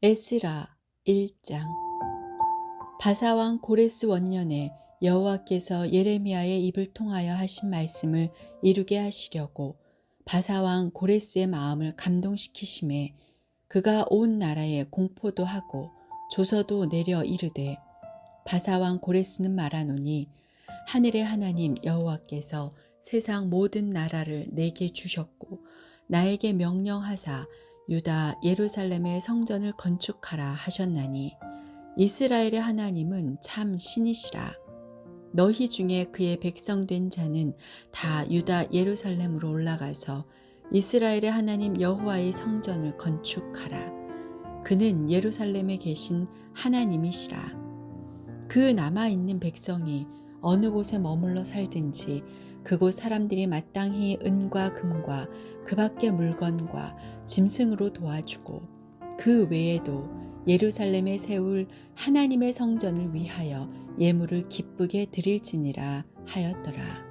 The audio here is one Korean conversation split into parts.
에스라 1장. 바사왕 고레스 원년에 여호와께서 예레미야의 입을 통하여 하신 말씀을 이루게 하시려고 바사왕 고레스의 마음을 감동시키심에 그가 온 나라에 공포도 하고 조서도 내려 이르되, 바사왕 고레스는 말하노니 하늘의 하나님 여호와께서 세상 모든 나라를 내게 주셨고 나에게 명령하사 유다 예루살렘의 성전을 건축하라 하셨나니 이스라엘의 하나님은 참 신이시라. 너희 중에 그의 백성 된 자는 다 유다 예루살렘으로 올라가서 이스라엘의 하나님 여호와의 성전을 건축하라. 그는 예루살렘에 계신 하나님이시라. 그 남아있는 백성이 어느 곳에 머물러 살든지 그곳 사람들이 마땅히 은과 금과 그 밖의 물건과 짐승으로 도와주고 그 외에도 예루살렘에 세울 하나님의 성전을 위하여 예물을 기쁘게 드릴지니라 하였더라.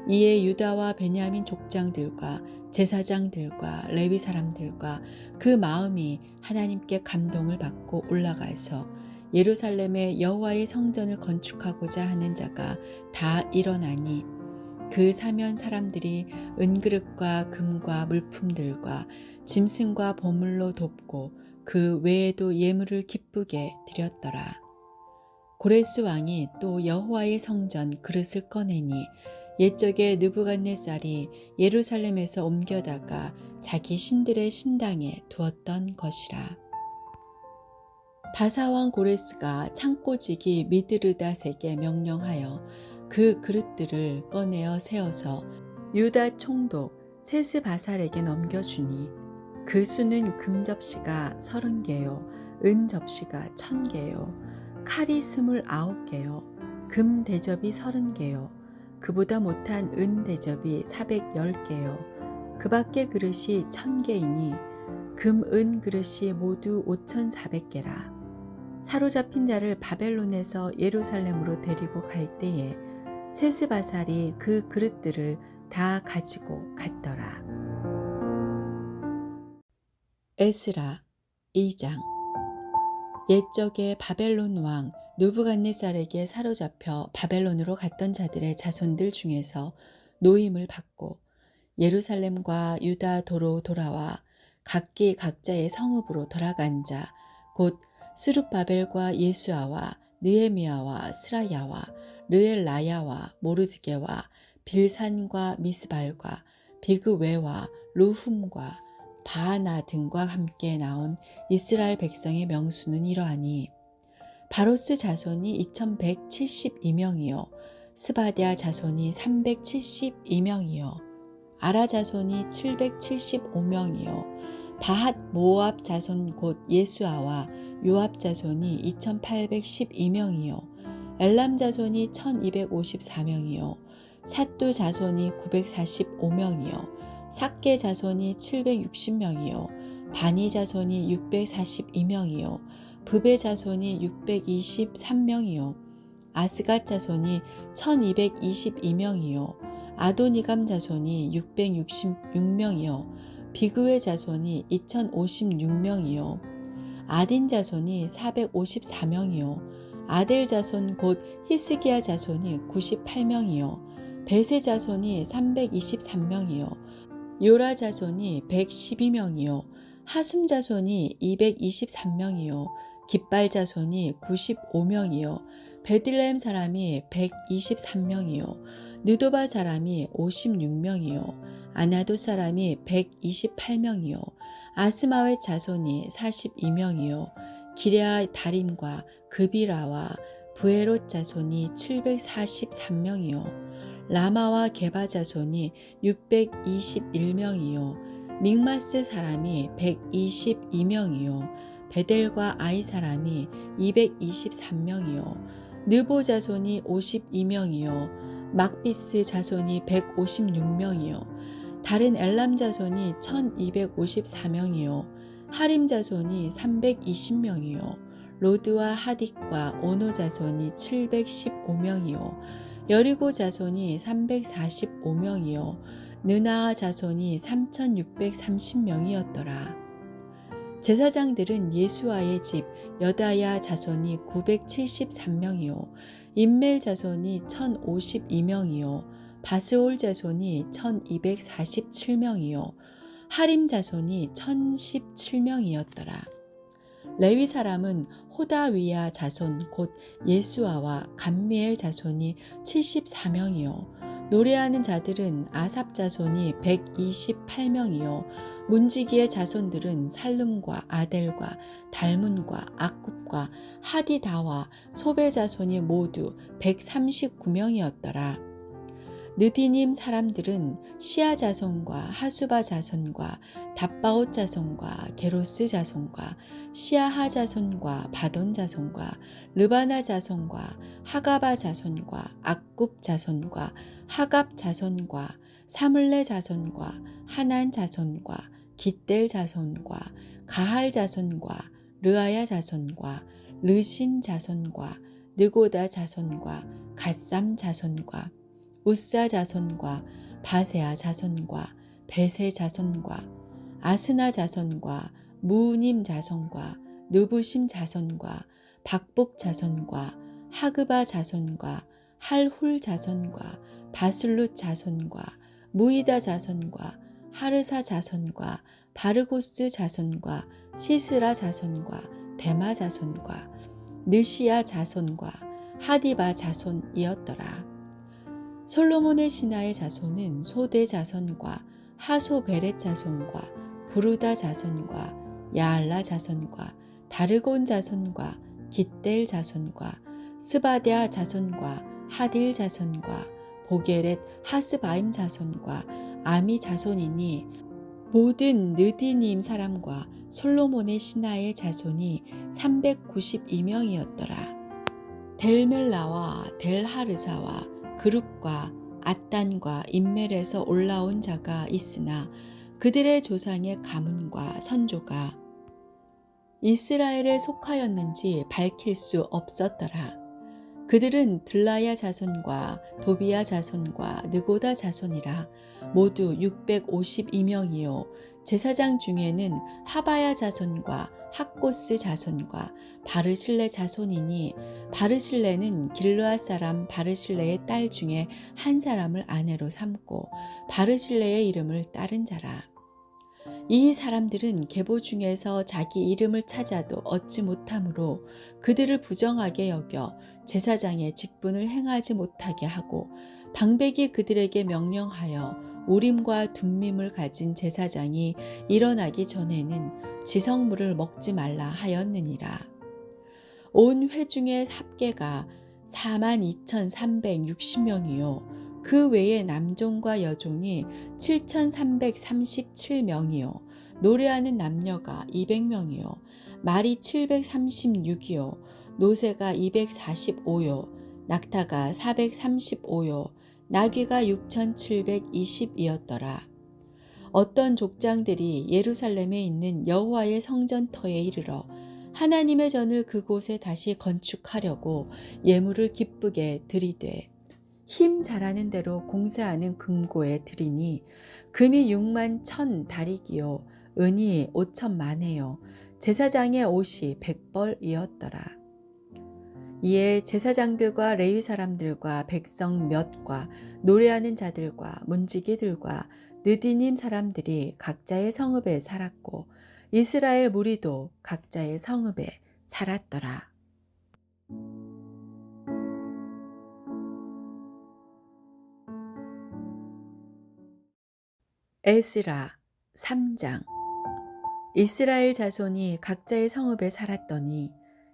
이에 유다와 베냐민 족장들과 제사장들과 레위 사람들과 그 마음이 하나님께 감동을 받고 올라가서 예루살렘에 여호와의 성전을 건축하고자 하는 자가 다 일어나니 그 사면 사람들이 은그릇과 금과 물품들과 짐승과 보물로 돕고 그 외에도 예물을 기쁘게 드렸더라. 고레스 왕이 또 여호와의 성전 그릇을 꺼내니 옛적에 느부갓네살이 예루살렘에서 옮겨다가 자기 신들의 신당에 두었던 것이라. 바사왕 고레스가 창고지기 미드르닷에게 명령하여 그 그릇들을 꺼내어 세워서 유다 총독 세스바살에게 넘겨주니 그 수는 금 접시가 30개요 은 접시가 1000개요 칼이 29개요 금 대접이 30개요 그보다 못한 은 대접이 410개요 그 밖의 그릇이 1000개이니 금 은 그릇이 모두 5400개라. 사로잡힌 자를 바벨론에서 예루살렘으로 데리고 갈 때에 세스바살이 그 그릇들을 다 가지고 갔더라. 에스라 2장. 옛적에 바벨론 왕 느부갓네살에게 사로잡혀 바벨론으로 갔던 자들의 자손들 중에서 노임을 받고 예루살렘과 유다 도로 돌아와 각기 각자의 성읍으로 돌아간 자 곧 스룹바벨과 예수아와 느헤미야와 스라야와 르엘라야와 모르드게와 빌산과 미스발과 비그웨와 루훔과 바하나 등과 함께 나온 이스라엘 백성의 명수는 이러하니 바로스 자손이 2172명이요 스바랴 자손이 372명이요 아라 자손이 775명이요 바핫 모압 자손 곧 예수아와 요압 자손이 2812명이요 엘람 자손이 1254명이요 삿두 자손이 945명이요 삭게 자손이 760명이요 바니 자손이 642명이요 브베 자손이 623명이요 아스갓 자손이 1222명이요 아도니감 자손이 666명이요 비그웨 자손이 2056명이요 아딘 자손이 454명이요 아델 자손 곧 히스기야 자손이 98명이요 베세 자손이 323명이요 요라 자손이 112명이요 하숨 자손이 223명이요 깃발 자손이 95명이요 베들레헴 사람이 123명이요 느도바 사람이 56명이요 아나도 사람이 128명이요 아스마웻 자손이 42명이요 기레아 다림과 그비라와 브에롯 자손이 743명이요 라마와 게바 자손이 621명이요 믹마스 사람이 122명이요 베델과 아이 사람이 223명이요 느보 자손이 52명이요 막비스 자손이 156명이요 다른 엘람 자손이 1254명이요 하림 자손이 320명이요 로드와 하딕과 오노 자손이 715명이요 여리고 자손이 345명이요 느나아 자손이 3630명이었더라. 제사장들은 예수아의 집 여다야 자손이 973명이요 임멜 자손이 1052명이요 바스올 자손이 1247명이요 하림 자손이 1017명이었더라. 레위 사람은 호다위야 자손 곧 예수아와 감미엘 자손이 74명이요 노래하는 자들은 아삽 자손이 128명이요 문지기의 자손들은 살룸과 아델과 달문과 악굽과 하디다와 소베 자손이 모두 139명이었더라. 느디님 사람들은 시아 자손과 하수바 자손과 답바옷 자손과 게로스 자손과 시아하 자손과 바돈 자손과 르바나 자손과 하가바 자손과 악굽 자손과 하갑 자손과 사물레 자손과 하난 자손과 깃델 자손과 가할 자손과 르아야 자손과 르신 자손과 느고다 자손과 갓삼 자손과 우사 자손과 바세아 자손과 베세 자손과 아스나 자손과 무님 자손과 느부심 자손과 박복 자손과 하그바 자손과 할훌 자손과 바술룻 자손과 무이다 자손과 하르사 자손과 바르고스 자손과 시스라 자손과 데마 자손과 느시아 자손과 하디바 자손이었더라. 솔로몬의 신하의 자손은 소대 자손과 하소베렛 자손과 부르다 자손과 야알라 자손과 다르곤 자손과 깃델 자손과 스바데아 자손과 하딜 자손과 보게렛 하스바임 자손과 아미 자손이니 모든 느디님 사람과 솔로몬의 신하의 자손이 392명이었더라. 델멜라와 델하르사와 그룹과 앗단과 임멜에서 올라온 자가 있으나 그들의 조상의 가문과 선조가 이스라엘에 속하였는지 밝힐 수 없었더라. 그들은 들라야 자손과 도비야 자손과 느고다 자손이라 모두 652명이요 제사장 중에는 하바야 자손과 학고스 자손과 바르실레 자손이니 바르실레는 길르앗 사람 바르실레의 딸 중에 한 사람을 아내로 삼고 바르실레의 이름을 따른 자라. 이 사람들은 계보 중에서 자기 이름을 찾아도 얻지 못하므로 그들을 부정하게 여겨 제사장의 직분을 행하지 못하게 하고 방백이 그들에게 명령하여 우림과 둠밈을 가진 제사장이 일어나기 전에는 지성물을 먹지 말라 하였느니라. 온 회중의 합계가 42,360명이요 그 외에 남종과 여종이 7,337명이요 노래하는 남녀가 200명이요 말이 736이요 노새가 245요 낙타가 435요 나귀가 6,720이었더라. 어떤 족장들이 예루살렘에 있는 여호와의 성전터에 이르러 하나님의 전을 그곳에 다시 건축하려고 예물을 기쁘게 드리되 힘 잘하는 대로 공사하는 금고에 드리니 금이 6만 1,000 다리기요 은이 5천만에요 제사장의 옷이 100벌이었더라. 이에 제사장들과 레위 사람들과 백성 몇과 노래하는 자들과 문지기들과 느디님 사람들이 각자의 성읍에 살았고 이스라엘 무리도 각자의 성읍에 살았더라. 에스라 3장. 이스라엘 자손이 각자의 성읍에 살았더니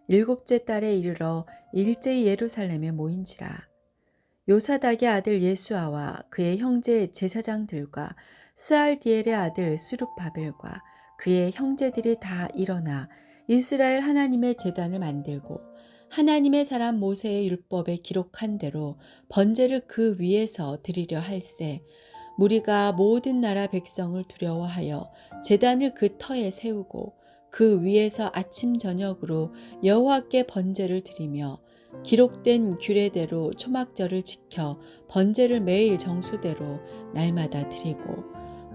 7째 달에 이르러 일제히 예루살렘에 모인지라. 요사닥의 아들 예수아와 그의 형제 제사장들과 스알디엘의 아들 스룹바벨과 그의 형제들이 다 일어나 이스라엘 하나님의 제단을 만들고 하나님의 사람 모세의 율법에 기록한 대로 번제를 그 위에서 드리려 할세 무리가 모든 나라 백성을 두려워하여 제단을 그 터에 세우고 그 위에서 아침 저녁으로 여호와께 번제를 드리며 기록된 규례대로 초막절을 지켜 번제를 매일 정수대로 날마다 드리고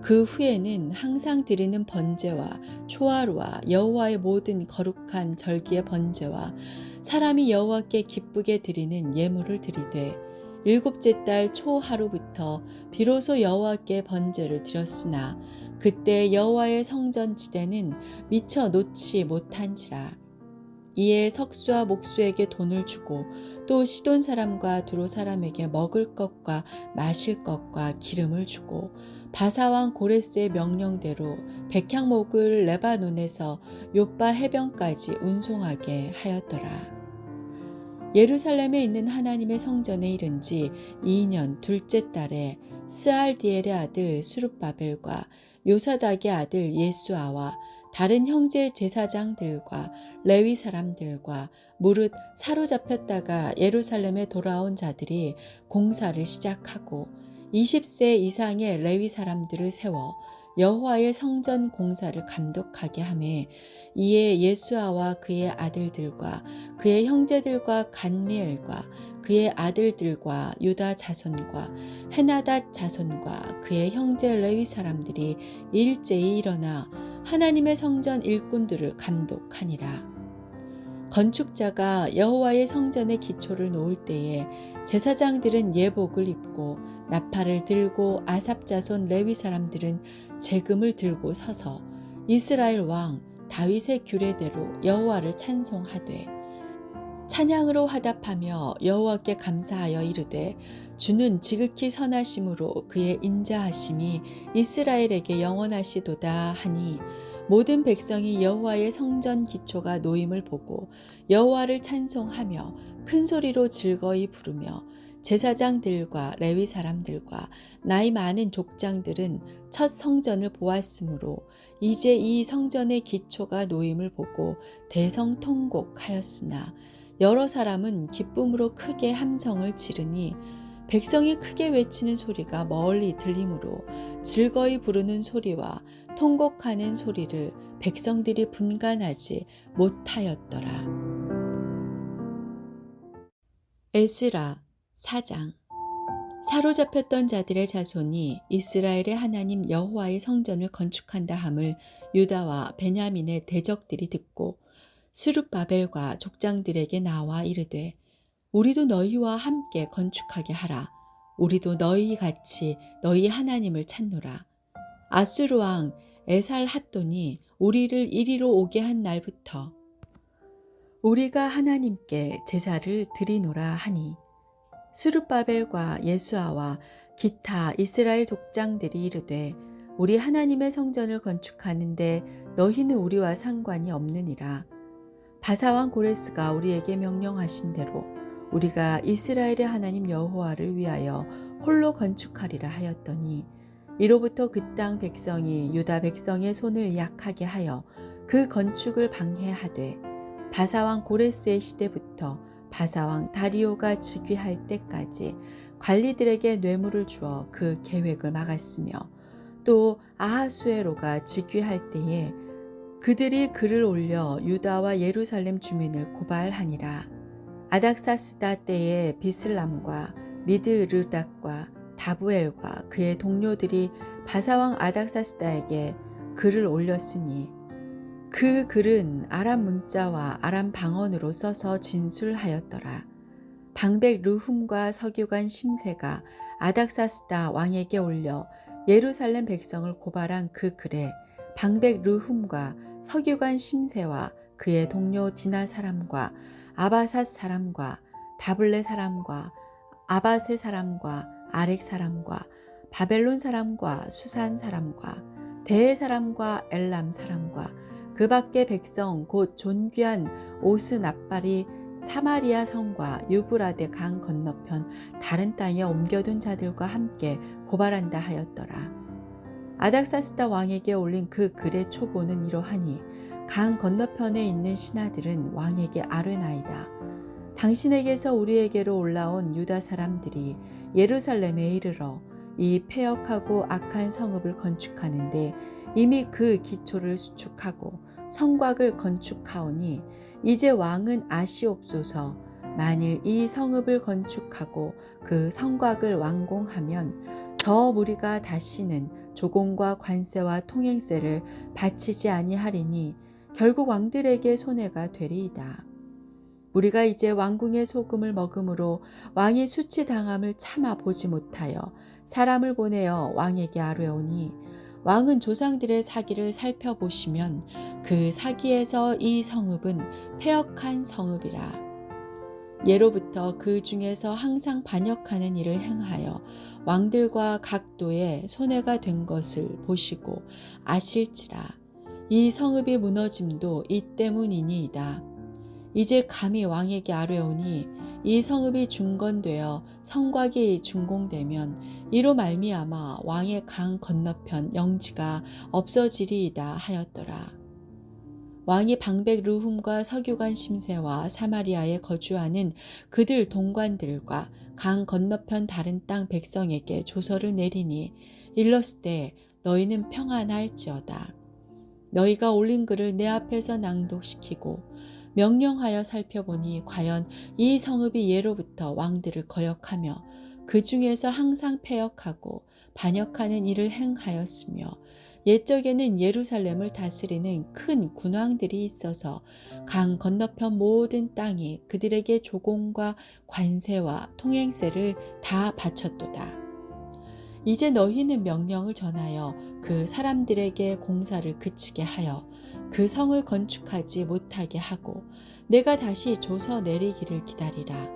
그 후에는 항상 드리는 번제와 초하루와 여호와의 모든 거룩한 절기의 번제와 사람이 여호와께 기쁘게 드리는 예물을 드리되 일곱째 달 초하루부터 비로소 여호와께 번제를 드렸으나 그때 여호와의 성전 지대는 미처 놓지 못한지라. 이에 석수와 목수에게 돈을 주고 또 시돈 사람과 두로 사람에게 먹을 것과 마실 것과 기름을 주고 바사왕 고레스의 명령대로 백향목을 레바논에서 요빠 해변까지 운송하게 하였더라. 예루살렘에 있는 하나님의 성전에 이른 지 2년 둘째 달에 스알디엘의 아들 수룹바벨과 요사닥의 아들 예수아와 다른 형제 제사장들과 레위 사람들과 무릇 사로잡혔다가 예루살렘에 돌아온 자들이 공사를 시작하고 20세 이상의 레위 사람들을 세워 여호와의 성전 공사를 감독하게 하매 이에 예수아와 그의 아들들과 그의 형제들과 간미엘과 그의 아들들과 유다 자손과 헤나닷 자손과 그의 형제 레위 사람들이 일제히 일어나 하나님의 성전 일꾼들을 감독하니라. 건축자가 여호와의 성전의 기초를 놓을 때에 제사장들은 예복을 입고 나팔을 들고 아삽 자손 레위 사람들은 재금을 들고 서서 이스라엘 왕 다윗의 규례대로 여호와를 찬송하되 찬양으로 화답하며 여호와께 감사하여 이르되 주는 지극히 선하심으로 그의 인자하심이 이스라엘에게 영원하시도다 하니 모든 백성이 여호와의 성전 기초가 놓임을 보고 여호와를 찬송하며 큰 소리로 즐거이 부르며 제사장들과 레위 사람들과 나이 많은 족장들은 첫 성전을 보았으므로 이제 이 성전의 기초가 놓임을 보고 대성통곡하였으나 여러 사람은 기쁨으로 크게 함성을 지르니 백성이 크게 외치는 소리가 멀리 들리므로 즐거이 부르는 소리와 통곡하는 소리를 백성들이 분간하지 못하였더라. 에스라 4장. 사로잡혔던 자들의 자손이 이스라엘의 하나님 여호와의 성전을 건축한다 함을 유다와 베냐민의 대적들이 듣고 스룹바벨과 족장들에게 나와 이르되 우리도 너희와 함께 건축하게 하라. 우리도 너희 같이 너희 하나님을 찾노라. 아수르 왕 에살핫돈이 우리를 이리로 오게 한 날부터 우리가 하나님께 제사를 드리노라 하니 스룹바벨과 예수아와 기타 이스라엘 족장들이 이르되 우리 하나님의 성전을 건축하는데 너희는 우리와 상관이 없느니라. 바사왕 고레스가 우리에게 명령하신 대로 우리가 이스라엘의 하나님 여호와를 위하여 홀로 건축하리라 하였더니 이로부터 그 땅 백성이 유다 백성의 손을 약하게 하여 그 건축을 방해하되 바사왕 고레스의 시대부터 바사왕 다리오가 즉위할 때까지 관리들에게 뇌물을 주어 그 계획을 막았으며 또 아하수에로가 즉위할 때에 그들이 글을 올려 유다와 예루살렘 주민을 고발하니라. 아닥사스다 때에 비슬람과 미드르닥과 다부엘과 그의 동료들이 바사왕 아닥사스다에게 글을 올렸으니 그 글은 아람 문자와 아람 방언으로 써서 진술하였더라. 방백 르훔과 서기관 심세가 아닥사스다 왕에게 올려 예루살렘 백성을 고발한 그 글에 방백 르훔과 서기관 심세와 그의 동료 디나 사람과 아바삿 사람과 다블레 사람과 아바세 사람과 아렉 사람과 바벨론 사람과 수산 사람과 대해 사람과 엘람 사람과 그 밖의 백성 곧 존귀한 오스납발이 사마리아 성과 유브라데 강 건너편 다른 땅에 옮겨둔 자들과 함께 고발한다 하였더라. 아닥사스다 왕에게 올린 그 글의 초보는 이러하니 강 건너편에 있는 신하들은 왕에게 아뢰나이다. 당신에게서 우리에게로 올라온 유다 사람들이 예루살렘에 이르러 이 패역하고 악한 성읍을 건축하는데 이미 그 기초를 수축하고 성곽을 건축하오니 이제 왕은 아시옵소서. 만일 이 성읍을 건축하고 그 성곽을 완공하면 저 무리가 다시는 조공과 관세와 통행세를 바치지 아니하리니 결국 왕들에게 손해가 되리이다. 우리가 이제 왕궁의 소금을 먹음으로 왕이 수치당함을 참아 보지 못하여 사람을 보내어 왕에게 아뢰오니 왕은 조상들의 사기를 살펴보시면 그 사기에서 이 성읍은 패역한 성읍이라. 예로부터 그 중에서 항상 반역하는 일을 행하여 왕들과 각도에 손해가 된 것을 보시고 아실지라. 이 성읍이 무너짐도 이 때문이니이다. 이제 감히 왕에게 아뢰오니 이 성읍이 중건되어 성곽이 준공되면 이로 말미암아 왕의 강 건너편 영지가 없어지리이다 하였더라. 왕이 방백 르훔과 서기관 심새와 사마리아에 거주하는 그들 동관들과 강 건너편 다른 땅 백성에게 조서를 내리니 일렀을 너희는 평안할지어다. 너희가 올린 글을 내 앞에서 낭독시키고 명령하여 살펴보니 과연 이 성읍이 예로부터 왕들을 거역하며 그 중에서 항상 패역하고 반역하는 일을 행하였으며 옛적에는 예루살렘을 다스리는 큰 군왕들이 있어서 강 건너편 모든 땅이 그들에게 조공과 관세와 통행세를 다 바쳤도다. 이제 너희는 명령을 전하여 그 사람들에게 공사를 그치게 하여 그 성을 건축하지 못하게 하고 내가 다시 조서 내리기를 기다리라.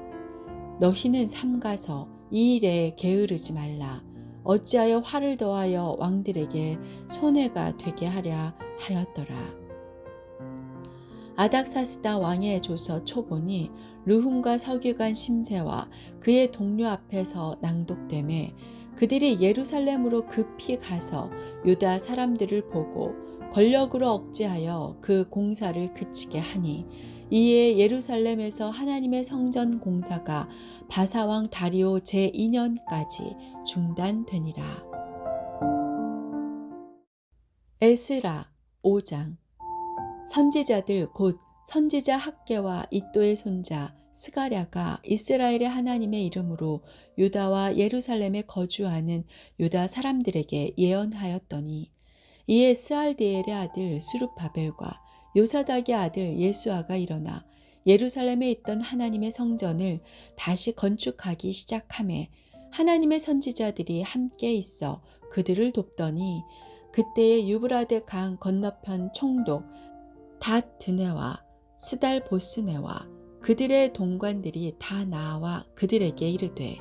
너희는 삼가서 이 일에 게으르지 말라. 어찌하여 화를 더하여 왕들에게 손해가 되게 하랴 하였더라. 아닥사스다 왕의 조서 초본이 르훔과 서기관 심새와 그의 동료 앞에서 낭독되매 그들이 예루살렘으로 급히 가서 유다 사람들을 보고 권력으로 억제하여 그 공사를 그치게 하니 이에 예루살렘에서 하나님의 성전 공사가 바사왕 다리오 제2년까지 중단되니라. 에스라 5장. 선지자들 곧 선지자 학개와 이도의 손자 스가랴가 이스라엘의 하나님의 이름으로 유다와 예루살렘에 거주하는 유다 사람들에게 예언하였더니 이에 스알디엘의 아들 수룹바벨과 요사닥의 아들 예수아가 일어나 예루살렘에 있던 하나님의 성전을 다시 건축하기 시작하매 하나님의 선지자들이 함께 있어 그들을 돕더니 그때에 유브라데 강 건너편 총독 닷드네와 스달보스네와 그들의 동관들이 다 나와 그들에게 이르되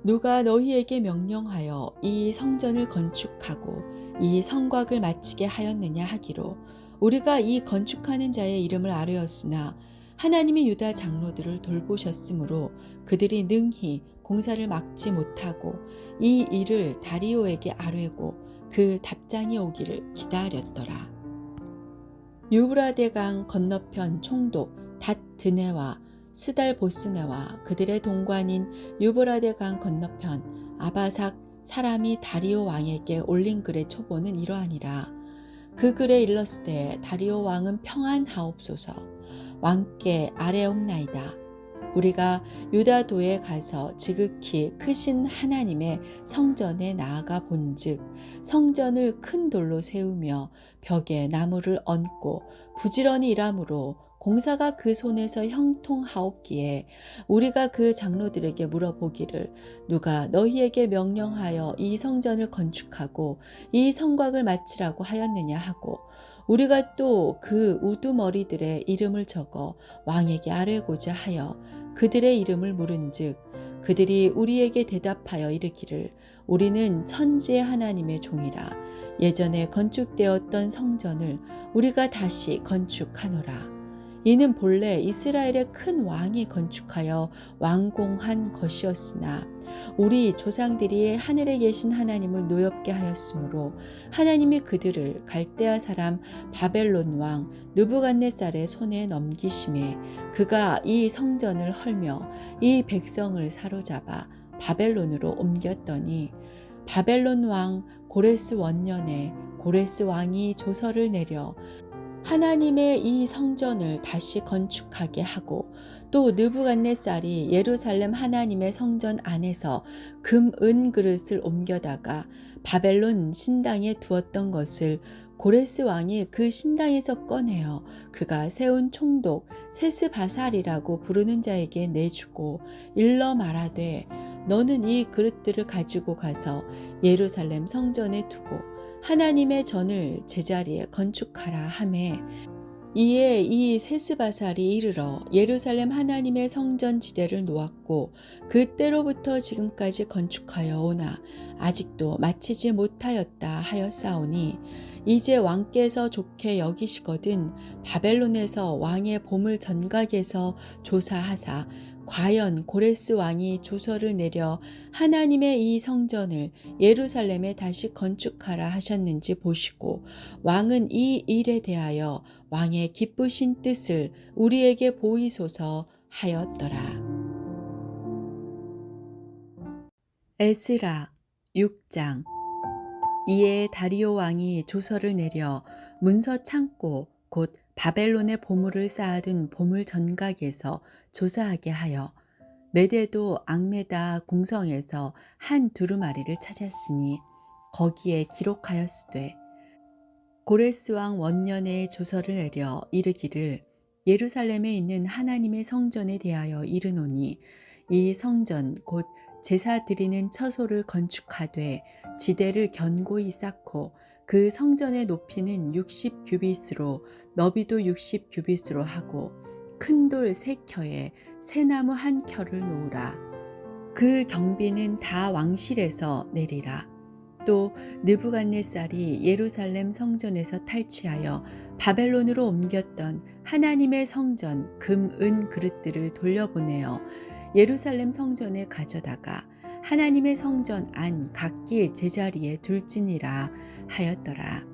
누가 너희에게 명령하여 이 성전을 건축하고 이 성곽을 마치게 하였느냐 하기로 우리가 이 건축하는 자의 이름을 아뢰었으나 하나님이 유다 장로들을 돌보셨으므로 그들이 능히 공사를 막지 못하고 이 일을 다리오에게 아뢰고 그 답장이 오기를 기다렸더라. 유브라데강 건너편 총독 닷드네와 스달보스네와 그들의 동관인 유브라데강 건너편 아바삭 사람이 다리오 왕에게 올린 글의 초본은 이러하니라. 그 글에 일렀을 다리오 왕은 평안하옵소서. 왕께 아뢰옵나이다. 우리가 유다도에 가서 지극히 크신 하나님의 성전에 나아가 본즉 성전을 큰 돌로 세우며 벽에 나무를 얹고 부지런히 일하므로 공사가 그 손에서 형통하옵기에 우리가 그 장로들에게 물어보기를 누가 너희에게 명령하여 이 성전을 건축하고 이 성곽을 마치라고 하였느냐 하고 우리가 또 그 우두머리들의 이름을 적어 왕에게 아뢰고자 하여 그들의 이름을 물은즉 그들이 우리에게 대답하여 이르기를 우리는 천지의 하나님의 종이라 예전에 건축되었던 성전을 우리가 다시 건축하노라. 이는 본래 이스라엘의 큰 왕이 건축하여 완공한 것이었으나 우리 조상들이 하늘에 계신 하나님을 노엽게 하였으므로 하나님이 그들을 갈대아 사람 바벨론 왕 느부갓네살의 손에 넘기심에 그가 이 성전을 헐며 이 백성을 사로잡아 바벨론으로 옮겼더니 바벨론 왕 고레스 원년에 고레스 왕이 조서를 내려 하나님의 이 성전을 다시 건축하게 하고 또 느부갓네살이 예루살렘 하나님의 성전 안에서 금, 은 그릇을 옮겨다가 바벨론 신당에 두었던 것을 고레스 왕이 그 신당에서 꺼내어 그가 세운 총독 세스바살이라고 부르는 자에게 내주고 일러 말하되 너는 이 그릇들을 가지고 가서 예루살렘 성전에 두고 하나님의 전을 제자리에 건축하라 하매 이에 이 세스바살이 이르러 예루살렘 하나님의 성전 지대를 놓았고 그때로부터 지금까지 건축하여 오나 아직도 마치지 못하였다 하였사오니 이제 왕께서 좋게 여기시거든 바벨론에서 왕의 보물 전각에서 조사하사 과연 고레스 왕이 조서를 내려 하나님의 이 성전을 예루살렘에 다시 건축하라 하셨는지 보시고 왕은 이 일에 대하여 왕의 기쁘신 뜻을 우리에게 보이소서 하였더라. 에스라 6장. 이에 다리오 왕이 조서를 내려 문서 창고 곧 바벨론의 보물을 쌓아둔 보물 전각에서 조사하게 하여 메데도 앙메다 궁성에서 한 두루마리를 찾았으니 거기에 기록하였으되 고레스 왕 원년에 조서를 내려 이르기를 예루살렘에 있는 하나님의 성전에 대하여 이르노니 이 성전 곧 제사 드리는 처소를 건축하되 지대를 견고히 쌓고 그 성전의 높이는 60규빗으로 너비도 60규빗으로 하고 큰 돌 3켜에 새나무 1켜를 놓으라. 그 경비는 다 왕실에서 내리라. 또 느부갓네살이 예루살렘 성전에서 탈취하여 바벨론으로 옮겼던 하나님의 성전 금, 은 그릇들을 돌려보내어 예루살렘 성전에 가져다가 하나님의 성전 안 각기 제자리에 둘지니라 하였더라.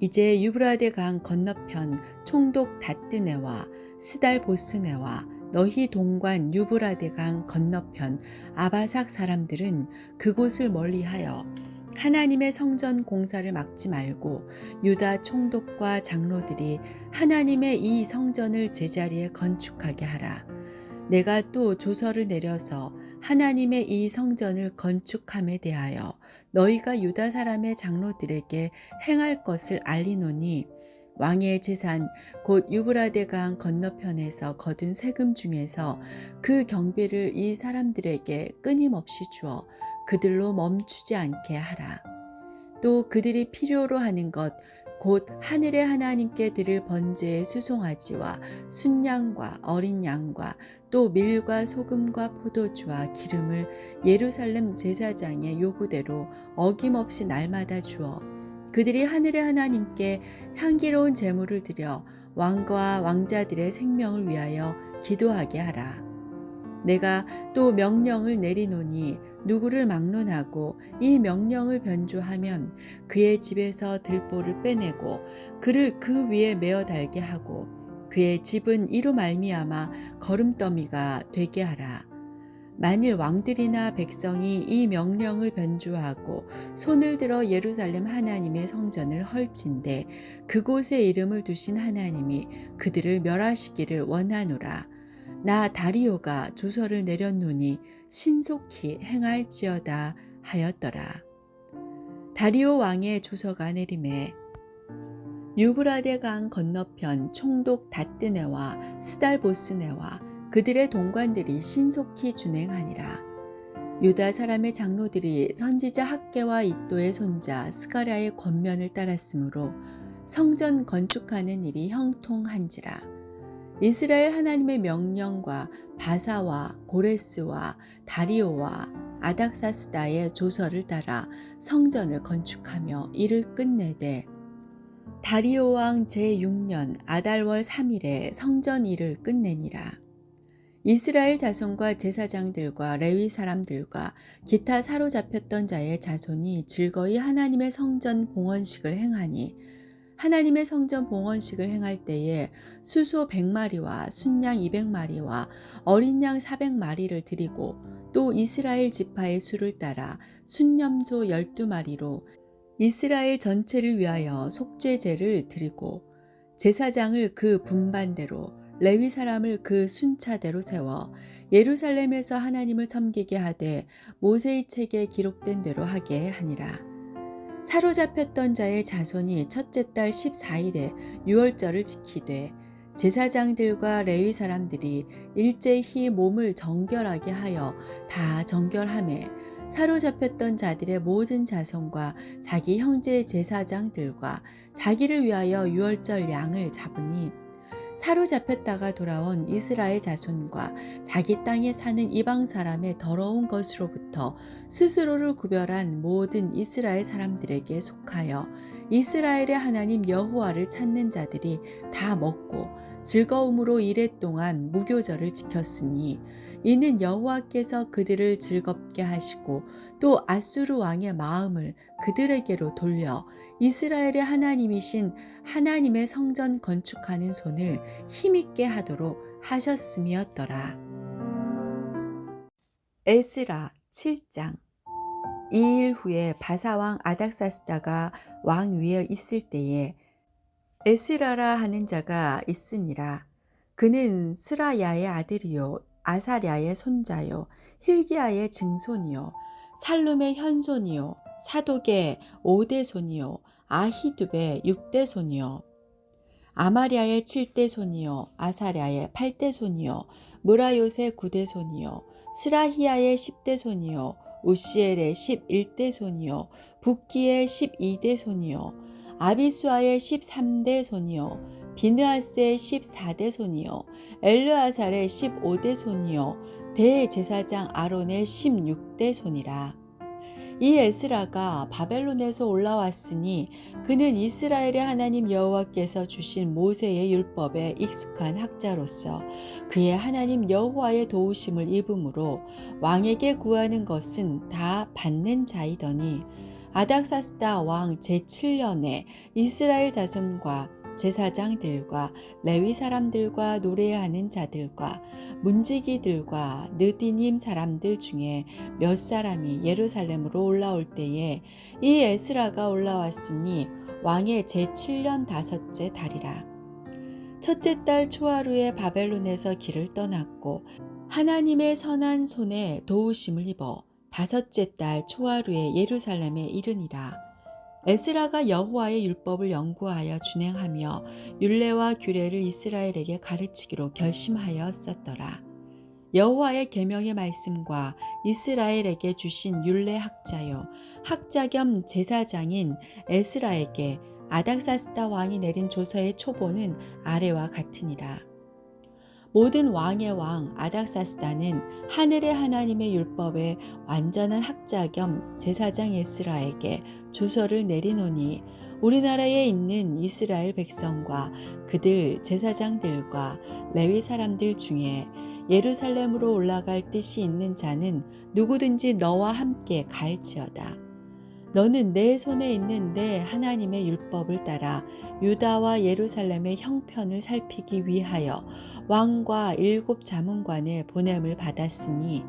이제 유브라데 강 건너편 총독 다뜨네와 스달보스네와 너희 동관 유브라데 강 건너편 아바삭 사람들은 그곳을 멀리하여 하나님의 성전 공사를 막지 말고 유다 총독과 장로들이 하나님의 이 성전을 제자리에 건축하게 하라. 내가 또 조서를 내려서 하나님의 이 성전을 건축함에 대하여 너희가 유다 사람의 장로들에게 행할 것을 알리노니 왕의 재산 곧 유브라데 강 건너편에서 거둔 세금 중에서 그 경비를 이 사람들에게 끊임없이 주어 그들로 멈추지 않게 하라. 또 그들이 필요로 하는 것 곧 하늘의 하나님께 드릴 번제의 수송아지와 순양과 어린 양과 또 밀과 소금과 포도주와 기름을 예루살렘 제사장의 요구대로 어김없이 날마다 주어 그들이 하늘의 하나님께 향기로운 제물을 드려 왕과 왕자들의 생명을 위하여 기도하게 하라. 내가 또 명령을 내리노니 누구를 막론하고 이 명령을 변조하면 그의 집에서 들보를 빼내고 그를 그 위에 메어 달게 하고 그의 집은 이로 말미암아 거름더미가 되게 하라. 만일 왕들이나 백성이 이 명령을 변조하고 손을 들어 예루살렘 하나님의 성전을 헐진대 그곳에 이름을 두신 하나님이 그들을 멸하시기를 원하노라. 나 다리오가 조서를 내렸노니 신속히 행할지어다 하였더라. 다리오 왕의 조서가 내림에 유브라데 강 건너편 총독 다뜨네와 스달보스네와 그들의 동관들이 신속히 준행하니라. 유다 사람의 장로들이 선지자 학개와 이도의 손자 스가랴의 권면을 따랐으므로 성전 건축하는 일이 형통한지라. 이스라엘 하나님의 명령과 바사와 고레스와 다리오와 아닥사스다의 조서를 따라 성전을 건축하며 이를 끝내되 다리오 왕 제6년 아달월 3일에 성전 일을 끝내니라. 이스라엘 자손과 제사장들과 레위 사람들과 기타 사로잡혔던 자의 자손이 즐거이 하나님의 성전 봉헌식을 행하니 하나님의 성전 봉헌식을 행할 때에 수소 100마리와 순양 200마리와 어린 양 400마리를 드리고 또 이스라엘 지파의 수를 따라 순염소 12마리로 이스라엘 전체를 위하여 속죄제를 드리고 제사장을 그 분반대로 레위 사람을 그 순차대로 세워 예루살렘에서 하나님을 섬기게 하되 모세의 책에 기록된 대로 하게 하니라. 사로잡혔던 자의 자손이 첫째 달 14일에 유월절을 지키되 제사장들과 레위 사람들이 일제히 몸을 정결하게 하여 다 정결하매 사로잡혔던 자들의 모든 자손과 자기 형제 제사장들과 자기를 위하여 유월절 양을 잡으니 사로잡혔다가 돌아온 이스라엘 자손과 자기 땅에 사는 이방 사람의 더러운 것으로부터 스스로를 구별한 모든 이스라엘 사람들에게 속하여 이스라엘의 하나님 여호와를 찾는 자들이 다 먹고 즐거움으로 이레 동안 무교절을 지켰으니 이는 여호와께서 그들을 즐겁게 하시고 또 아수르 왕의 마음을 그들에게로 돌려 이스라엘의 하나님이신 하나님의 성전 건축하는 손을 힘있게 하도록 하셨음이었더라. 에스라 7장. 이 일 후에 바사왕 아닥사스다가 왕 위에 있을 때에 에스라라 하는 자가 있으니라. 그는 스라야의 아들이요 아사랴의 손자요 힐기야의 증손이요 살룸의 현손이요 사독의 5대 손이요 아히둡의 6대 손이요 아마랴의 7대 손이요 아사랴의 8대 손이요 무라요의 9대 손이요 스라히야의 10대 손이요 우시엘의 11대 손이요 붓기의 12대 손이요 아비수아의 13대 손이요 비느하스의 14대 손이요 엘르아살의 15대 손이요 대제사장 아론의 16대 손이라. 이 에스라가 바벨론에서 올라왔으니 그는 이스라엘의 하나님 여호와께서 주신 모세의 율법에 익숙한 학자로서 그의 하나님 여호와의 도우심을 입음으로 왕에게 구하는 것은 다 받는 자이더니 아닥사스다 왕 제7년에 이스라엘 자손과 제사장들과 레위 사람들과 노래하는 자들과 문지기들과 느디님 사람들 중에 몇 사람이 예루살렘으로 올라올 때에 이 에스라가 올라왔으니 왕의 제7년 다섯째 달이라. 첫째 달 초하루에 바벨론에서 길을 떠났고 하나님의 선한 손에 도우심을 입어 다섯째 달 초하루에 예루살렘에 이르니라. 에스라가 여호와의 율법을 연구하여 준행하며 율례와 규례를 이스라엘에게 가르치기로 결심하였었더라. 여호와의 계명의 말씀과 이스라엘에게 주신 율례 학자요 학자 겸 제사장인 에스라에게 아닥사스다 왕이 내린 조서의 초본은 아래와 같으니라. 모든 왕의 왕 아닥사스다는 하늘의 하나님의 율법에 완전한 학자 겸 제사장 에스라에게 조서를 내리노니 우리나라에 있는 이스라엘 백성과 그들 제사장들과 레위 사람들 중에 예루살렘으로 올라갈 뜻이 있는 자는 누구든지 너와 함께 갈지어다. 너는 내 손에 있는 내 하나님의 율법을 따라 유다와 예루살렘의 형편을 살피기 위하여 왕과 7 자문관의 보냄을 받았으니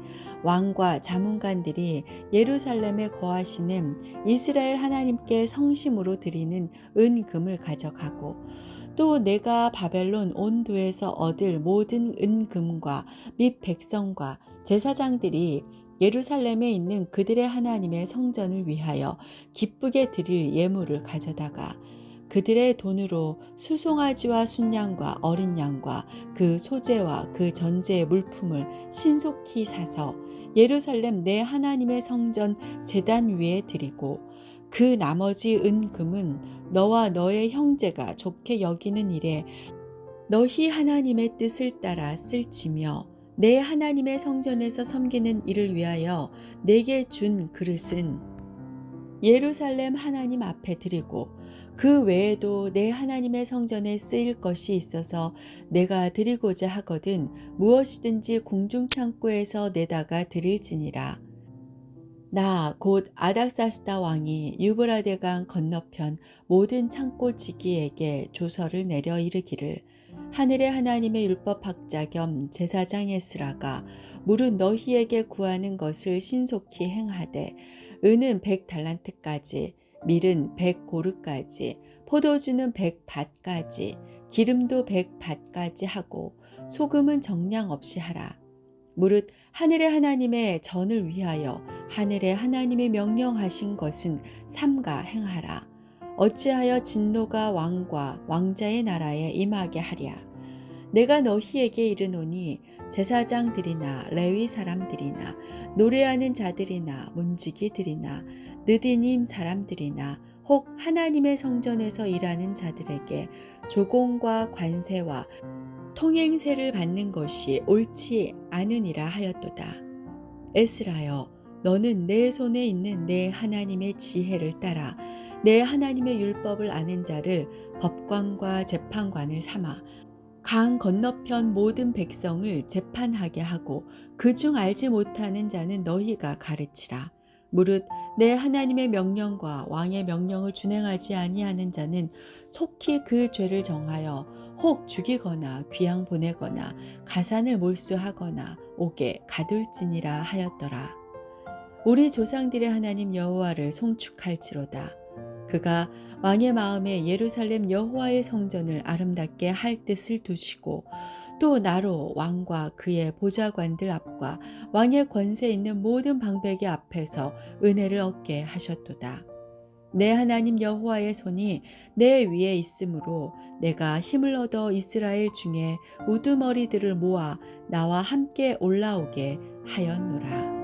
왕과 자문관들이 예루살렘에 거하시는 이스라엘 하나님께 성심으로 드리는 은금을 가져가고 또 내가 바벨론 온도에서 얻을 모든 은금과 및 백성과 제사장들이 예루살렘에 있는 그들의 하나님의 성전을 위하여 기쁘게 드릴 예물을 가져다가 그들의 돈으로 수송아지와 순양과 어린 양과 그 소재와 그 전제의 물품을 신속히 사서 예루살렘 내 하나님의 성전 제단 위에 드리고 그 나머지 은금은 너와 너의 형제가 좋게 여기는 일에 너희 하나님의 뜻을 따라 쓸지며 내 하나님의 성전에서 섬기는 일을 위하여 내게 준 그릇은 예루살렘 하나님 앞에 드리고 그 외에도 내 하나님의 성전에 쓰일 것이 있어서 내가 드리고자 하거든 무엇이든지 궁중창고에서 내다가 드릴지니라. 나 곧 아닥사스다 왕이 유브라데강 건너편 모든 창고 지기에게 조서를 내려 이르기를 하늘의 하나님의 율법학자 겸 제사장 에스라가 무릇 너희에게 구하는 것을 신속히 행하되 은은 100달란트까지 밀은 100고르까지 포도주는 100밭까지 기름도 100밭까지 하고 소금은 정량 없이 하라. 무릇 하늘의 하나님의 전을 위하여 하늘의 하나님이 명령하신 것은 삼가 행하라. 어찌하여 진노가 왕과 왕자의 나라에 임하게 하랴. 내가 너희에게 이르노니 제사장들이나 레위 사람들이나 노래하는 자들이나 문지기들이나 느디님 사람들이나 혹 하나님의 성전에서 일하는 자들에게 조공과 관세와 통행세를 받는 것이 옳지 않으니라 하였도다. 에스라여, 너는 내 손에 있는 내 하나님의 지혜를 따라 내 하나님의 율법을 아는 자를 법관과 재판관을 삼아 강 건너편 모든 백성을 재판하게 하고 그중 알지 못하는 자는 너희가 가르치라. 무릇 내 하나님의 명령과 왕의 명령을 준행하지 아니하는 자는 속히 그 죄를 정하여 혹 죽이거나 귀양 보내거나 가산을 몰수하거나 옥에 가둘지니라 하였더라. 우리 조상들의 하나님 여호와를 송축할지로다. 그가 왕의 마음에 예루살렘 여호와의 성전을 아름답게 할 뜻을 두시고 또 나로 왕과 그의 보좌관들 앞과 왕의 권세 있는 모든 방백의 앞에서 은혜를 얻게 하셨도다. 내 하나님 여호와의 손이 내 위에 있으므로 내가 힘을 얻어 이스라엘 중에 우두머리들을 모아 나와 함께 올라오게 하였노라.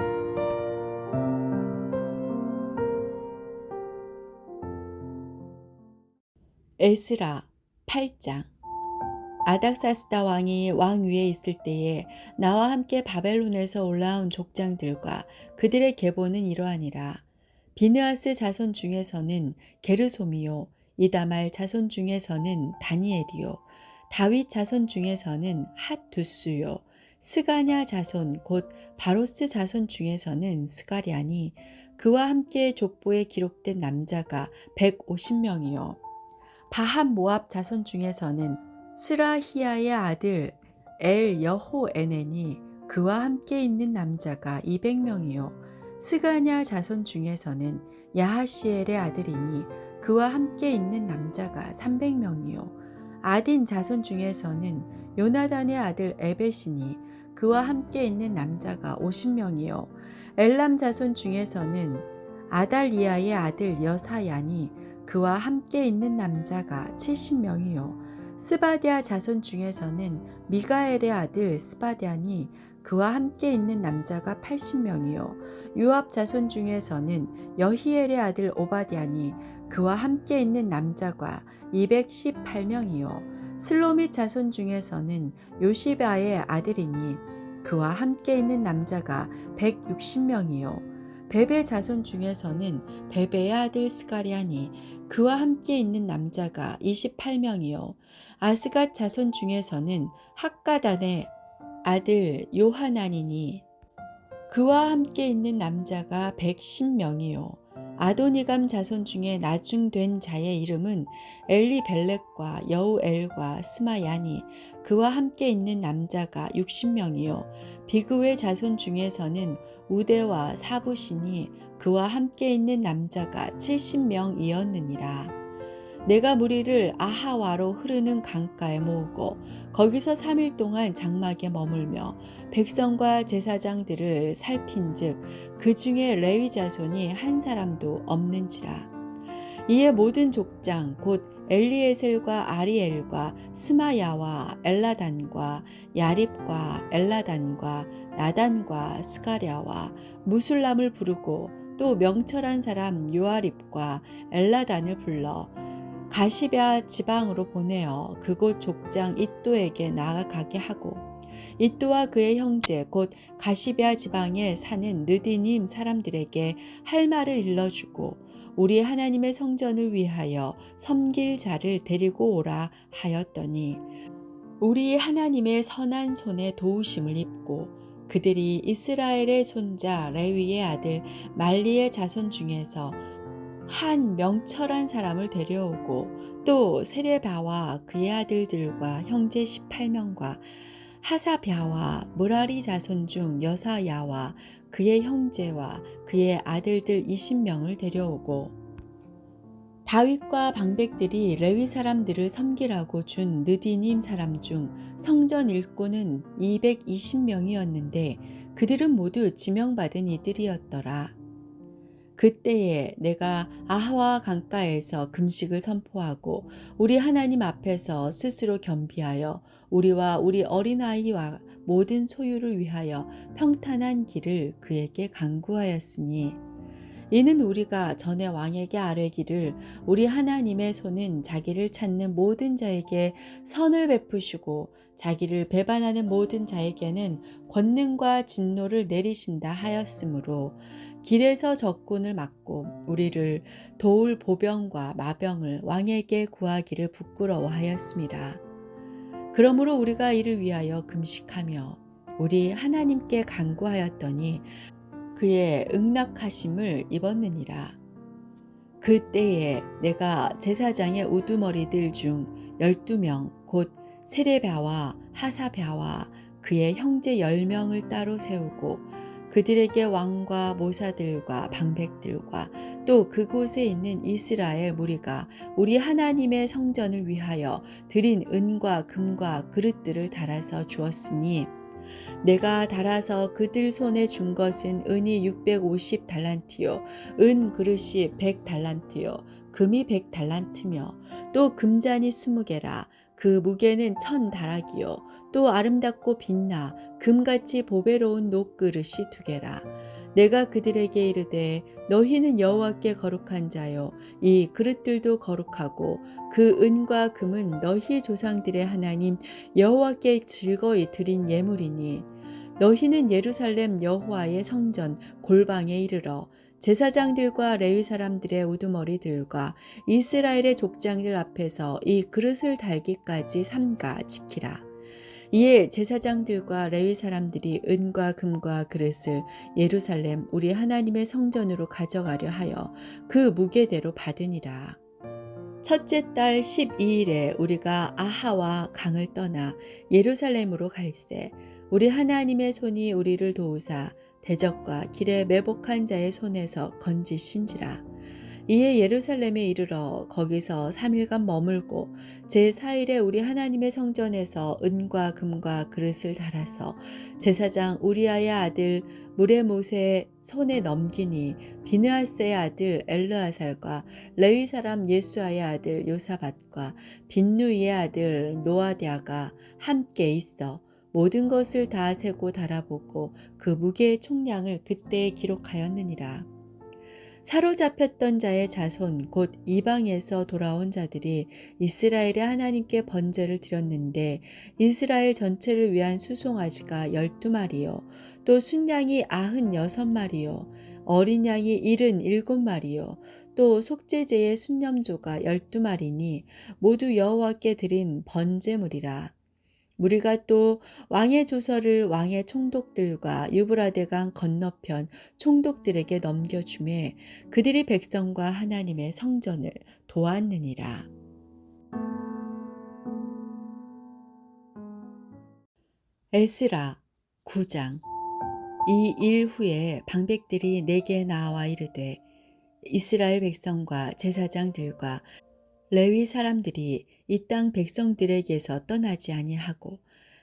에스라 8장. 아닥사스다 왕이 왕 위에 있을 때에 나와 함께 바벨론에서 올라온 족장들과 그들의 계보는 이러하니라. 비느하스 자손 중에서는 게르솜이요, 이다말 자손 중에서는 다니엘이요, 다윗 자손 중에서는 핫두스요, 스가냐 자손 곧 바로스 자손 중에서는 스가랴니 그와 함께 족보에 기록된 남자가 150명이요. 바한 모압 자손 중에서는 스라히야의 아들 엘 여호에넨이 그와 함께 있는 남자가 200명이요. 스가냐 자손 중에서는 야하시엘의 아들이니 그와 함께 있는 남자가 300명이요. 아딘 자손 중에서는 요나단의 아들 에벳이니 그와 함께 있는 남자가 50명이요. 엘람 자손 중에서는 아달리아의 아들 여사야니 그와 함께 있는 남자가 70명이요. 스바디아 자손 중에서는 미가엘의 아들 스바디아니 그와 함께 있는 남자가 80명이요. 요압 자손 중에서는 여히엘의 아들 오바디아니 그와 함께 있는 남자가 218명이요. 슬로밋 자손 중에서는 요시바의 아들이니 그와 함께 있는 남자가 160명이요. 베베 자손 중에서는 베베의 아들 스가랴니 그와 함께 있는 남자가 28명이요. 아스갓 자손 중에서는 학가단의 아들 요하나니니 그와 함께 있는 남자가 110명이요. 아도니감 자손 중에 나중된 자의 이름은 엘리벨렉과 여우엘과 스마야니 그와 함께 있는 남자가 60명이요. 비그의 자손 중에서는 우대와 사부시니 그와 함께 있는 남자가 70명이었느니라. 내가 무리를 아하와로 흐르는 강가에 모으고 거기서 3일 동안 장막에 머물며 백성과 제사장들을 살핀즉 그 중에 레위 자손이 한 사람도 없는지라. 이에 모든 족장 곧 엘리에셀과 아리엘과 스마야와 엘라단과 야립과 엘라단과 나단과 스가랴와 무술람을 부르고 또 명철한 사람 요아립과 엘라단을 불러 가시랴 지방으로 보내어 그곳 족장 이또에게 나아가게 하고 이또와 그의 형제 곧 가시랴 지방에 사는 느디님 사람들에게 할 말을 일러주고 우리 하나님의 성전을 위하여 섬길 자를 데리고 오라 하였더니 우리 하나님의 선한 손에 도우심을 입고 그들이 이스라엘의 손자 레위의 아들 말리의 자손 중에서 한 명철한 사람을 데려오고 또 세레바와 그의 아들들과 형제 18명과 하사랴와 무라리 자손 중 여사야와 그의 형제와 그의 아들들 20명을 데려오고 다윗과 방백들이 레위 사람들을 섬기라고 준 느디님 사람 중 성전 일꾼은 220명이었는데 그들은 모두 지명받은 이들이었더라. 그때에 내가 아하와 강가에서 금식을 선포하고 우리 하나님 앞에서 스스로 겸비하여 우리와 우리 어린아이와 모든 소유를 위하여 평탄한 길을 그에게 간구하였으니 이는 우리가 전에 왕에게 아뢰기를 우리 하나님의 손은 자기를 찾는 모든 자에게 선을 베푸시고 자기를 배반하는 모든 자에게는 권능과 진노를 내리신다 하였으므로 길에서 적군을 막고 우리를 도울 보병과 마병을 왕에게 구하기를 부끄러워하였습니다. 그러므로 우리가 이를 위하여 금식하며 우리 하나님께 간구하였더니 그의 응낙하심을 입었느니라. 그때에 내가 제사장의 우두머리들 중 12명 곧 세레랴와 하사랴와 그의 형제 10명을 따로 세우고 그들에게 왕과 모사들과 방백들과 또 그곳에 있는 이스라엘 무리가 우리 하나님의 성전을 위하여 드린 은과 금과 그릇들을 달아서 주었으니 내가 달아서 그들 손에 준 것은 은이 650달란트요 은 그릇이 100달란트요 금이 100달란트며 또 금잔이 20개라 그 무게는 1000다락이요 또 아름답고 빛나 금같이 보배로운 녹그릇이 2개라. 내가 그들에게 이르되 너희는 여호와께 거룩한 자요 이 그릇들도 거룩하고 그 은과 금은 너희 조상들의 하나님 여호와께 즐거이 드린 예물이니 너희는 예루살렘 여호와의 성전 골방에 이르러 제사장들과 레위 사람들의 우두머리들과 이스라엘의 족장들 앞에서 이 그릇을 달기까지 삼가 지키라. 이에 제사장들과 레위 사람들이 은과 금과 그릇을 예루살렘 우리 하나님의 성전으로 가져가려 하여 그 무게대로 받으니라. 첫째 달 12일에 우리가 아하와 강을 떠나 예루살렘으로 갈새 우리 하나님의 손이 우리를 도우사 대적과 길에 매복한 자의 손에서 건지신지라. 이에 예루살렘에 이르러 거기서 3일간 머물고 제4일에 우리 하나님의 성전에서 은과 금과 그릇을 달아서 제사장 우리아의 아들 무레못의 손에 넘기니 비느하스의 아들 엘르아살과 레위 사람 예수아의 아들 요사밧과 빈누이의 아들 노아디아가 함께 있어 모든 것을 다 세고 달아보고 그 무게의 총량을 그때에 기록하였느니라. 사로잡혔던 자의 자손 곧 이방에서 돌아온 자들이 이스라엘의 하나님께 번제를 드렸는데 이스라엘 전체를 위한 수송아지가 12마리요 또 순양이 96마리요 어린 양이 77마리요 또 속죄제의 순념조가 12마리니 모두 여호와께 드린 번제물이라. 우리가 또 왕의 조서를 왕의 총독들과 유브라데강 건너편 총독들에게 넘겨주매 그들이 백성과 하나님의 성전을 도왔느니라. 에스라 9장. 이 일 후에 방백들이 내게 나와 이르되 이스라엘 백성과 제사장들과 레위 사람들이 이 땅 백성들에게서 떠나지 아니하고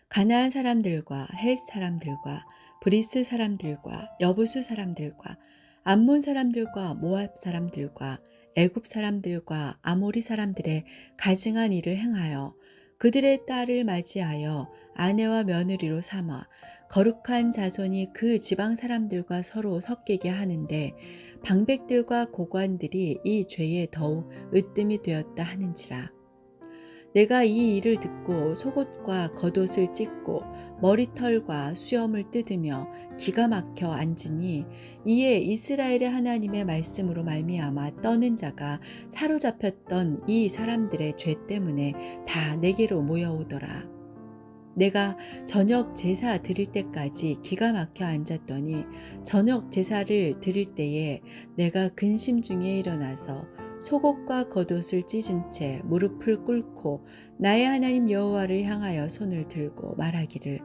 가나안 사람들과 헷 사람들과 브리스 사람들과 여부수 사람들과 암몬 사람들과 모압 사람들과 애굽 사람들과 아모리 사람들의 가증한 일을 행하여 그들의 딸을 맞이하여 아내와 며느리로 삼아 거룩한 자손이 그 지방 사람들과 서로 섞이게 하는데 방백들과 고관들이 이 죄에 더욱 으뜸이 되었다 하는지라. 내가 이 일을 듣고 속옷과 겉옷을 찢고 머리털과 수염을 뜯으며 기가 막혀 앉으니 이에 이스라엘의 하나님의 말씀으로 말미암아 떠는 자가 사로잡혔던 이 사람들의 죄 때문에 다 내게로 모여오더라. 내가 저녁 제사 드릴 때까지 기가 막혀 앉았더니 저녁 제사를 드릴 때에 내가 근심 중에 일어나서 속옷과 겉옷을 찢은 채 무릎을 꿇고 나의 하나님 여호와를 향하여 손을 들고 말하기를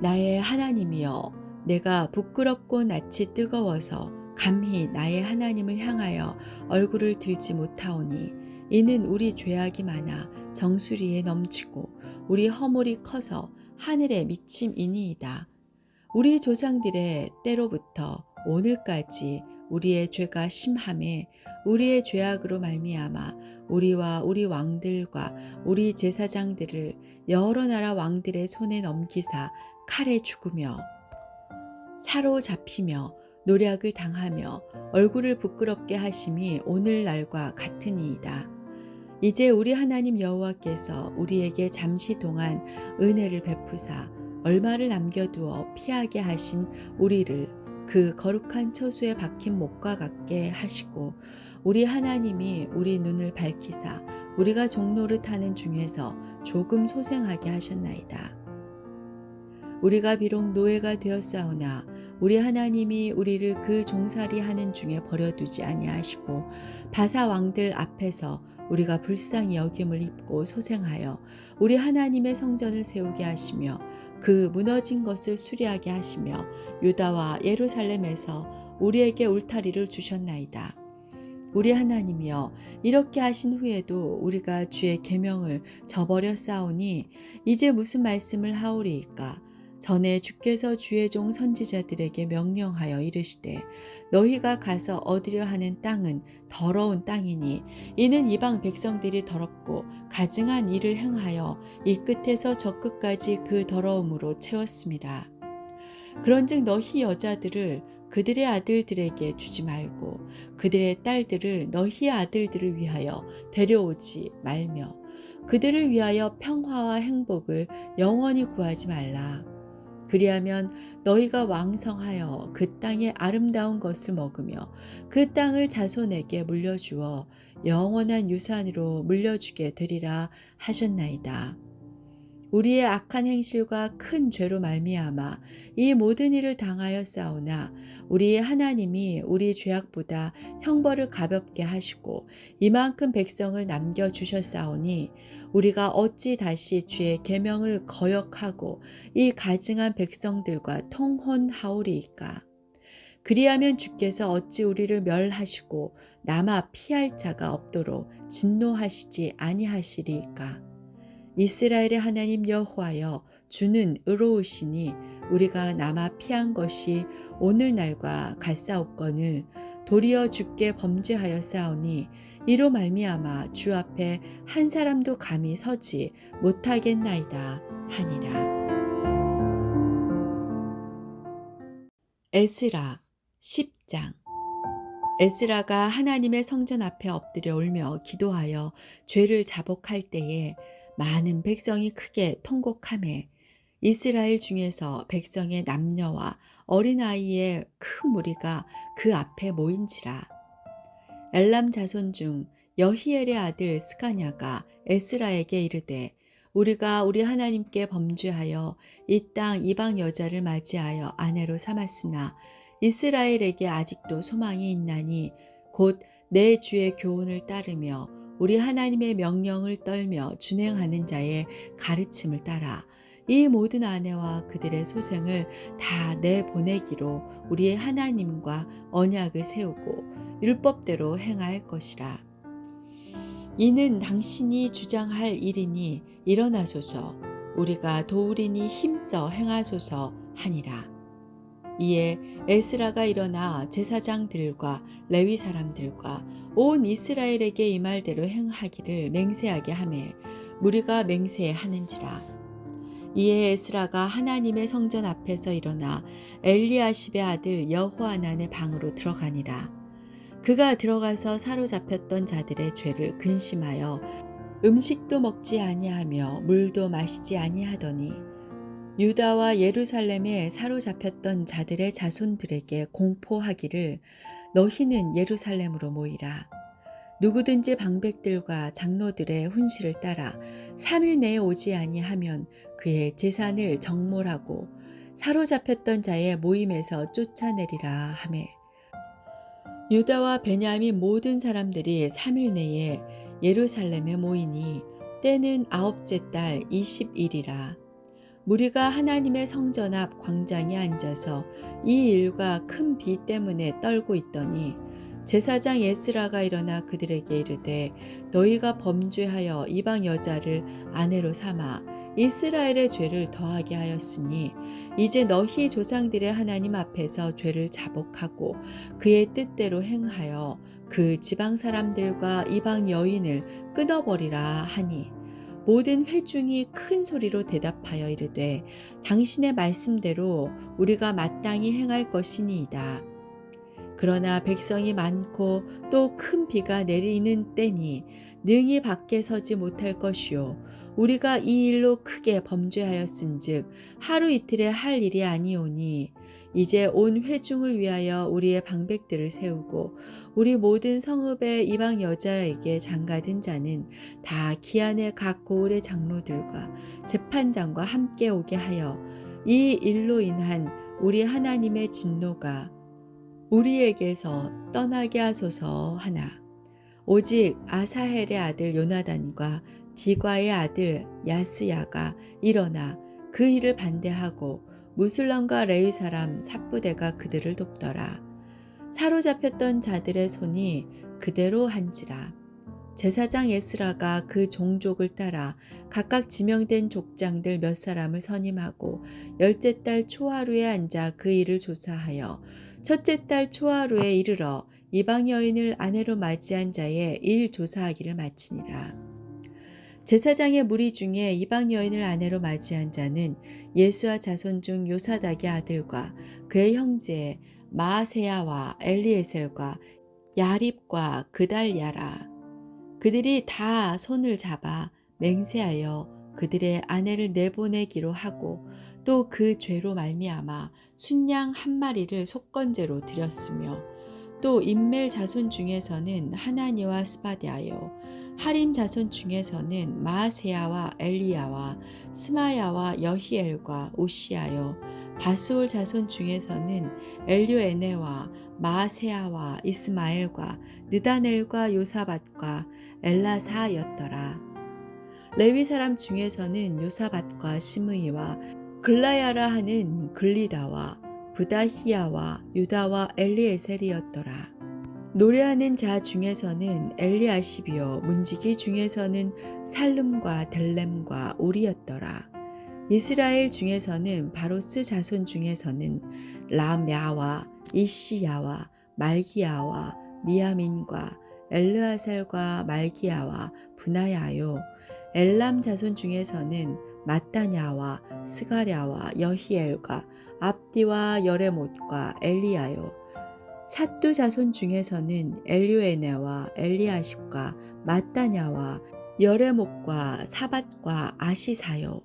나의 하나님이여 내가 부끄럽고 낯이 뜨거워서 감히 나의 하나님을 향하여 얼굴을 들지 못하오니 이는 우리 죄악이 많아 정수리에 넘치고 우리 허물이 커서 하늘에 미침이니이다. 우리 조상들의 때로부터 오늘까지 우리의 죄가 심함에 우리의 죄악으로 말미암아 우리와 우리 왕들과 우리 제사장들을 여러 나라 왕들의 손에 넘기사 칼에 죽으며 사로잡히며 노략을 당하며 얼굴을 부끄럽게 하심이 오늘날과 같으니이다. 이제 우리 하나님 여호와께서 우리에게 잠시 동안 은혜를 베푸사 얼마를 남겨두어 피하게 하신 우리를 그 거룩한 처소에 박힌 목과 같게 하시고 우리 하나님이 우리 눈을 밝히사 우리가 종노릇하는 중에서 조금 소생하게 하셨나이다. 우리가 비록 노예가 되었사오나 우리 하나님이 우리를 그 종살이 하는 중에 버려두지 아니하시고 바사 왕들 앞에서 우리가 불쌍히 여김을 입고 소생하여 우리 하나님의 성전을 세우게 하시며 그 무너진 것을 수리하게 하시며 유다와 예루살렘에서 우리에게 울타리를 주셨나이다. 우리 하나님이여 이렇게 하신 후에도 우리가 주의 계명을 저버려 싸우니 이제 무슨 말씀을 하오리이까. 전에 주께서 주의 종 선지자들에게 명령하여 이르시되 너희가 가서 얻으려 하는 땅은 더러운 땅이니 이는 이방 백성들이 더럽고 가증한 일을 행하여 이 끝에서 저 끝까지 그 더러움으로 채웠습니다. 그런즉 너희 여자들을 그들의 아들들에게 주지 말고 그들의 딸들을 너희 아들들을 위하여 데려오지 말며 그들을 위하여 평화와 행복을 영원히 구하지 말라. 그리하면 너희가 왕성하여 그 땅의 아름다운 것을 먹으며 그 땅을 자손에게 물려주어 영원한 유산으로 물려주게 되리라 하셨나이다. 우리의 악한 행실과 큰 죄로 말미암아 이 모든 일을 당하여 싸우나 우리의 하나님이 우리 죄악보다 형벌을 가볍게 하시고 이만큼 백성을 남겨 주셨사오니 우리가 어찌 다시 주의 계명을 거역하고 이 가증한 백성들과 통혼하오리이까. 그리하면 주께서 어찌 우리를 멸하시고 남아 피할 자가 없도록 진노하시지 아니하시리이까. 이스라엘의 하나님 여호와여 주는 의로우시니 우리가 남아 피한 것이 오늘날과 같사옵거늘 도리어 주께 범죄하여 싸우니 이로 말미암아 주 앞에 한 사람도 감히 서지 못하겠나이다 하니라. 에스라 10장. 에스라가 하나님의 성전 앞에 엎드려 울며 기도하여 죄를 자복할 때에 많은 백성이 크게 통곡하매 이스라엘 중에서 백성의 남녀와 어린아이의 큰 무리가 그 앞에 모인지라. 엘람 자손 중 여히엘의 아들 스가냐가 에스라에게 이르되 우리가 우리 하나님께 범죄하여 이 땅 이방 여자를 맞이하여 아내로 삼았으나 이스라엘에게 아직도 소망이 있나니 곧 내 주의 교훈을 따르며 우리 하나님의 명령을 떨며 준행하는 자의 가르침을 따라 이 모든 아내와 그들의 소생을 다 내보내기로 우리의 하나님과 언약을 세우고 율법대로 행할 것이라. 이는 당신이 주장할 일이니 일어나소서 우리가 도우리니 힘써 행하소서 하니라. 이에 에스라가 일어나 제사장들과 레위 사람들과 온 이스라엘에게 이 말대로 행하기를 맹세하게 하매 무리가 맹세하는지라. 이에 에스라가 하나님의 성전 앞에서 일어나 엘리야십의 아들 여호하난의 방으로 들어가니라. 그가 들어가서 사로잡혔던 자들의 죄를 근심하여 음식도 먹지 아니하며 물도 마시지 아니하더니 유다와 예루살렘에 사로잡혔던 자들의 자손들에게 공포하기를 너희는 예루살렘으로 모이라. 누구든지 방백들과 장로들의 훈시를 따라 3일 내에 오지 아니하면 그의 재산을 정몰하고 사로잡혔던 자의 모임에서 쫓아내리라 하매 유다와 베냐민 모든 사람들이 3일 내에 예루살렘에 모이니 때는 9째 달 20일이라. 무리가 하나님의 성전 앞 광장에 앉아서 이 일과 큰 비 때문에 떨고 있더니 제사장 에스라가 일어나 그들에게 이르되 너희가 범죄하여 이방 여자를 아내로 삼아 이스라엘의 죄를 더하게 하였으니 이제 너희 조상들의 하나님 앞에서 죄를 자복하고 그의 뜻대로 행하여 그 지방 사람들과 이방 여인을 끊어버리라 하니 모든 회중이 큰 소리로 대답하여 이르되 당신의 말씀대로 우리가 마땅히 행할 것이니이다. 그러나 백성이 많고 또 큰 비가 내리는 때니 능히 밖에 서지 못할 것이요 우리가 이 일로 크게 범죄하였은즉 하루 이틀에 할 일이 아니오니 이제 온 회중을 위하여 우리의 방백들을 세우고 우리 모든 성읍의 이방 여자에게 장가든 자는 다 기한의 각 고을의 장로들과 재판장과 함께 오게 하여 이 일로 인한 우리 하나님의 진노가 우리에게서 떠나게 하소서 하나. 오직 아사헬의 아들 요나단과 디과의 아들 야스야가 일어나 그 일을 반대하고 무술람과 레위 사람 삽부대가 그들을 돕더라. 사로잡혔던 자들의 손이 그대로 한지라. 제사장 에스라가 그 종족을 따라 각각 지명된 족장들 몇 사람을 선임하고 열째 달 초하루에 앉아 그 일을 조사하여 첫째 달 초하루에 이르러 이방 여인을 아내로 맞이한 자의 일 조사하기를 마치니라. 제사장의 무리 중에 이방 여인을 아내로 맞이한 자는 예수와 자손 중 요사닥의 아들과 그의 형제 마아세야와 엘리에셀과 야립과 그달야라. 그들이 다 손을 잡아 맹세하여 그들의 아내를 내보내기로 하고 또 그 죄로 말미암아 순양 한 마리를 속건제로 드렸으며 또 임멜 자손 중에서는 하나니와 스바디아요 하림 자손 중에서는 마아세야와 엘리야와 스마야와 여히엘과 오시아요 바스올 자손 중에서는 엘료에네와 마아세야와 이스마엘과 느다넬과 요사밧과 엘라사였더라. 레위 사람 중에서는 요사밧과 시므이와 글라야라 하는 글리다와 부다히야와 유다와 엘리에셀이었더라. 노래하는 자 중에서는 엘리아십이요 문지기 중에서는 살름과 델렘과 우리였더라. 이스라엘 중에서는 바로스 자손 중에서는 라мя와 이시야와 말기야와 미야민과 엘르아살과 말기야와 분하야요 엘람 자손 중에서는 마따냐와 스가랴와 여히엘과 압디와 여레못과 엘리야요 삿두 자손 중에서는 엘류에네와 엘리아십과 마따냐와 여레못과 사밧과 아시사요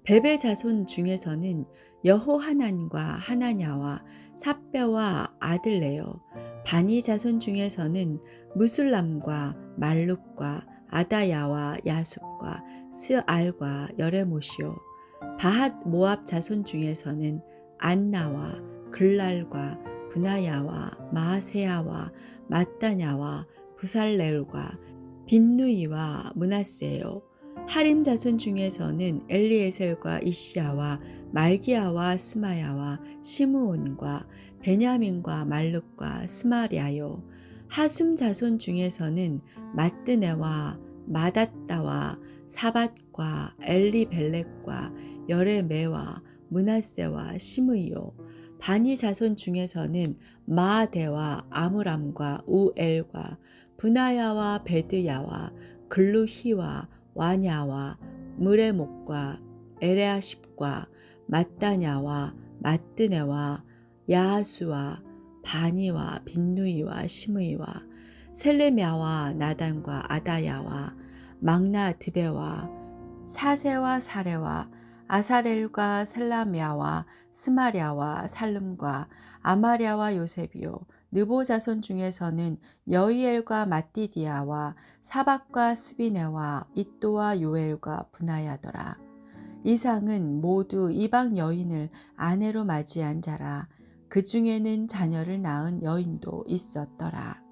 베베 자손 중에서는 여호하난과 하나냐와 삽배와 아들레요 바니 자손 중에서는 무술람과 말룩과 아다야와 야숲과 스알과 여레못이요 바핫 모압 자손 중에서는 안나와 글랄과 분하야와 마아세야와 마따냐와 부살렐과 빈누이와 므낫세요 하림 자손 중에서는 엘리에셀과 이시야와 말기야와 스마야와 시므온과 베냐민과 말룩과 스마랴요 하숨 자손 중에서는 마뜨네와 마닷다와 사밧과 엘리벨렉과 여레메와 므낫세와 시므이요 바니 자손 중에서는 마아데와 아므람과 우엘과 분하야와 베드야와 글루히와 와냐와 무레목과 에레아십과 마따냐와 마뜨네와 야하수와 바니와 빈누이와 시므이와 셀레미아와 나단과 아다야와 막나드베와 사세와 사레와 아사렐과 셀라미아와 스마랴와 살름과 아마랴와 요셉이요 느보 자손 중에서는 여이엘과 마띠디아와 사박과 스비네와 잇도와 요엘과 분하야더라. 이상은 모두 이방 여인을 아내로 맞이한 자라. 그 중에는 자녀를 낳은 여인도 있었더라.